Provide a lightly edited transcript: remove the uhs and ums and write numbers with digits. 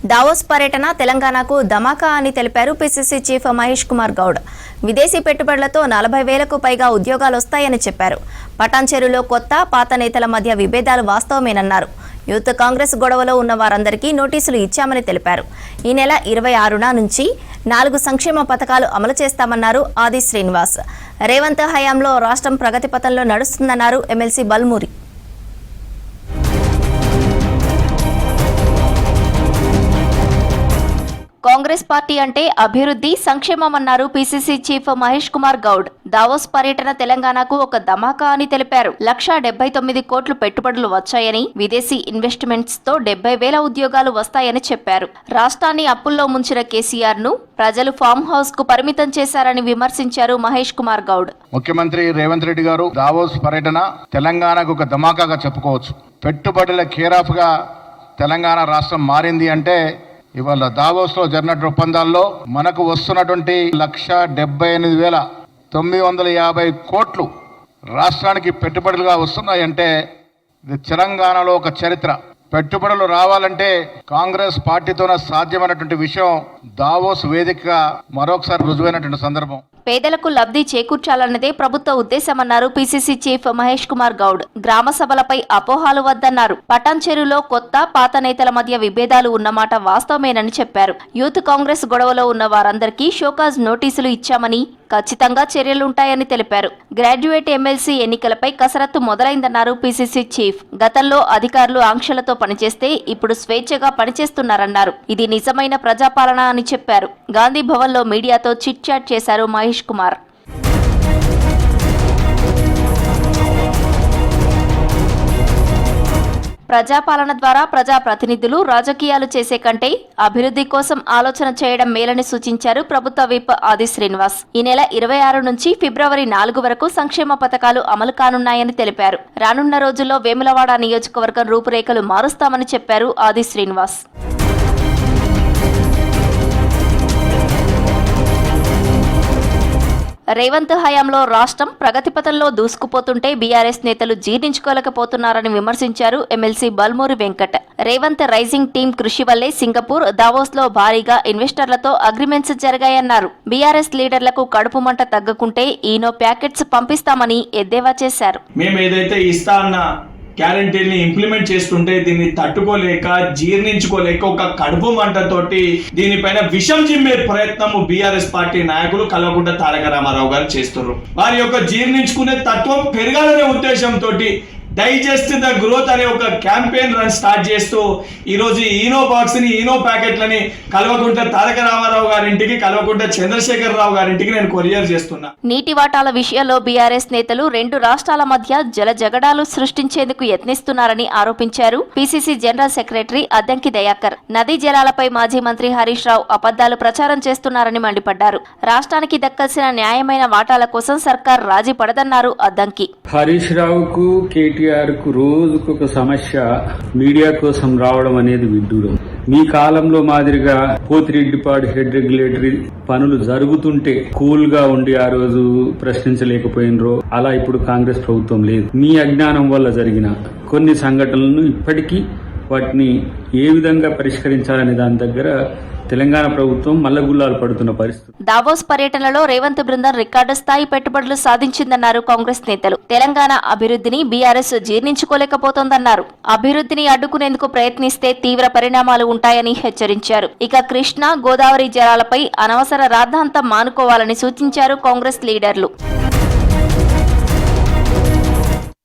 Davos పర్యటన తెలంగాణకు ధమాకా అని తెలిపారు పిసిసి చీఫ్ మహేష్ కుమార్ గౌడ్. విదేశీ పెట్టుబడులతో 40,000కు పైగా ఉద్యోగాలు వస్తాయని చెప్పారు. పటాన్చెరులో కొత్త పాత నేతల మధ్య విభేదాలు వాస్తవమేనన్నారు. యూత్ కాంగ్రెస్ గొడవలో ఉన్న వారందరికీ నోటీసులు ఇచ్చామని తెలిపారు. ఈ నెల 26న నుంచి 4 సంక్షేమ పథకాలు అమలు చేస్తామన్నారు ఆది శ్రీనివాస్. రేవంత్ హయాంలో రాష్ట్రం ప్రగతి పథంలో నడుస్తుందన్నారు ఎమ్మెల్సీ బల్మూరి. కాంగ్రెస్ పార్టీ అంటే అభివృద్ధి సంక్షేమమన్నారు PCC chief Mahesh Kumar Goud. Davos పర్యటన తెలంగాణకు ఒక ధమాకా అని తెలిపారు. 1,79 కోట్లు పెట్టుబడులు వచ్చాయని, విదేశీ ఇన్వెస్ట్మెంట్స్ తో 70,000 ఉద్యోగాలు వస్తాయని చెప్పారు. రాష్ట్రాన్ని అప్పుల్లో ముంచిన కేసీఆర్ ను ప్రజలు ఫామ్ హౌస్ కు పరిమితం చేశారని విమర్శించారు మహేష్ కుమార్ గౌడ్. ముఖ్యమంత్రి రేవంత్ రెడ్డి గారు దావోస్ పర్యటన తెలంగాణకు ఒక ధమాకాగా చెప్పుకోవచ్చు. పెట్టుబడుల కేరాఫ్ గా తెలంగాణ రాష్ట్రం మారింది అంటే ఇవాళ దావోస్లో జరిగినటువంటి ఒప్పందాల్లో మనకు వస్తున్నటువంటి 1,78,950 కోట్లు రాష్ట్రానికి పెట్టుబడులుగా వస్తున్నాయంటే ఇది తెలంగాణలో ఒక చరిత్ర. పెట్టుబడులు రావాలంటే కాంగ్రెస్ పార్టీతోనే సాధ్యమైనటువంటి విషయం దావోస్ వేదికగా మరొకసారి రుజువైనటువంటి సందర్భం. పేదలకు లబ్ధి చేకూర్చాలన్నదే ప్రభుత్వ ఉద్దేశమన్నారు పిసిసి చీఫ్ మహేష్ కుమార్ గౌడ్. గ్రామ సభలపై అపోహాలు వద్దన్నారు. పటాన్చెరులో కొత్త పాత నేతల మధ్య విభేదాలు ఉన్నమాట వాస్తవమేనని చెప్పారు. యూత్ కాంగ్రెస్ గొడవలో ఉన్న వారందరికీ షోకాజ్ నోటీసులు ఇచ్చామని, ఖచ్చితంగా చర్యలుంటాయని తెలిపారు. గ్రాడ్యుయేట్ ఎమ్మెల్సీ ఎన్నికలపై కసరత్తు మొదలైందన్నారు పిసిసి చీఫ్. గతంలో అధికారులు ఆంక్షలతో పనిచేస్తే ఇప్పుడు స్వేచ్ఛగా పనిచేస్తున్నారన్నారు. ఇది నిజమైన ప్రజాపాలన అని చెప్పారు. గాంధీ భవన్ లో మీడియాతో చిట్ చాట్ చేశారు మహేష్ కుమార్. ప్రజాపాలన ద్వారా ప్రజాప్రతినిధులు రాజకీయాలు చేసే కంటే అభివృద్ధి కోసం ఆలోచన చేయడం మేలని సూచించారు ప్రభుత్వ విప్ ఆది శ్రీనివాస్. ఈ నెల 26 నుంచి ఫిబ్రవరి 4 వరకు సంక్షేమ పథకాలు అమలు కానున్నాయని తెలిపారు. రానున్న రోజుల్లో వేములవాడ నియోజకవర్గం రూపురేఖలు మారుస్తామని చెప్పారు ఆది శ్రీనివాస్. రేవంత్ హయాంలో రాష్ట్రం ప్రగతిపథంలో దూసుకుపోతుంటే బీఆర్ఎస్ నేతలు జీర్ణించుకోలేకపోతున్నారని విమర్శించారు MLC Balmoori Venkat. Revanth rising team కృషి వల్లే సింగపూర్, దావోస్ లో భారీగా ఇన్వెస్టర్లతో అగ్రిమెంట్స్ జరిగాయన్నారు. బీఆర్ఎస్ లీడర్లకు కడుపు మంట తగ్గకుంటే ఈనో ప్యాకెట్స్ పంపిస్తామని ఎద్దేవా చేశారు. గ్యారంటీని ఇంప్లిమెంట్ చేస్తుంటే దీన్ని తట్టుకోలేక జీర్ణించుకోలేక ఒక కడుపు మంటతోటి దీనిపైన విషం చిమ్మే ప్రయత్నం బీఆర్ఎస్ పార్టీ నాయకులు కల్వకుంట్ల తారక రామారావు గారు చేస్తున్నారు. వారి యొక్క జీర్ణించుకునే తత్వం పెరగాలనే ఉద్దేశంతో డైజెస్ట్ ద గ్రోత్ అనే ఒక క్యాంపెయిన్ రన్ స్టార్ట్ చేస్తూ ఈరోజు ఈనో బాక్స్ ని, ఈనో ప్యాకెట్లని కల్వకుంట్ల తారక రామారావు గారింటికి, కల్వకుంట్ల చంద్రశేఖర్ రావు గారింటికి నేను కొరియర్ చేస్తున్నా. నీటి వాటాల విషయంలో బీఆర్ఎస్ నేతలు 2 రాష్ట్రాల మధ్య జల జగడాలు సృష్టించేందుకు యత్నిస్తున్నారని ఆరోపించారు PCC general secretary Addanki Dayakar. నదీ జలాలపై మాజీ మంత్రి హరీష్ రావు అబద్దాలు ప్రచారం చేస్తున్నారని మండిపడ్డారు. రాష్ట్రానికి దక్కాల్సిన న్యాయమైన వాటాల కోసం సర్కార్ రాజీ పడదన్నారు అద్దంకి. హరీష్ రావుకు కేటీఆర్ కు రోజుకొక సమస్య మీడియా కోసం రావడం అనేది విడ్డూరం. మీ కాలంలో మాదిరిగా పోతిరెడ్డిపాడు హెడ్ రెగ్యులేటరీ పనులు జరుగుతుంటే కూల్ గా ఉండి ఆ రోజు ప్రశ్నించలేకపోయినరో అలా ఇప్పుడు కాంగ్రెస్ ప్రభుత్వం లేదు. మీ అజ్ఞానం వల్ల జరిగిన కొన్ని సంఘటనలను ఇప్పటికీ వాటిని ఏ విధంగా పరిష్కరించాలనే దాని దగ్గర తెలంగాణ ప్రభుత్వం మల్లగుల్లాలు పడుతున్న పరిస్థితి. దావోస్ పర్యటనలో రేవంత్ బృందం రికార్డు స్థాయి పెట్టుబడులు సాధించిందన్నారు కాంగ్రెస్ నేతలు. తెలంగాణ అభివృద్ధిని బీఆర్ఎస్ జీర్ణించుకోలేకపోతోందన్నారు. అభివృద్ధిని అడ్డుకునేందుకు ప్రయత్నిస్తే తీవ్ర పరిణామాలు ఉంటాయని హెచ్చరించారు. ఇక కృష్ణా, గోదావరి జలాలపై అనవసర రాద్ధాంతం మానుకోవాలని సూచించారు కాంగ్రెస్ లీడర్లు.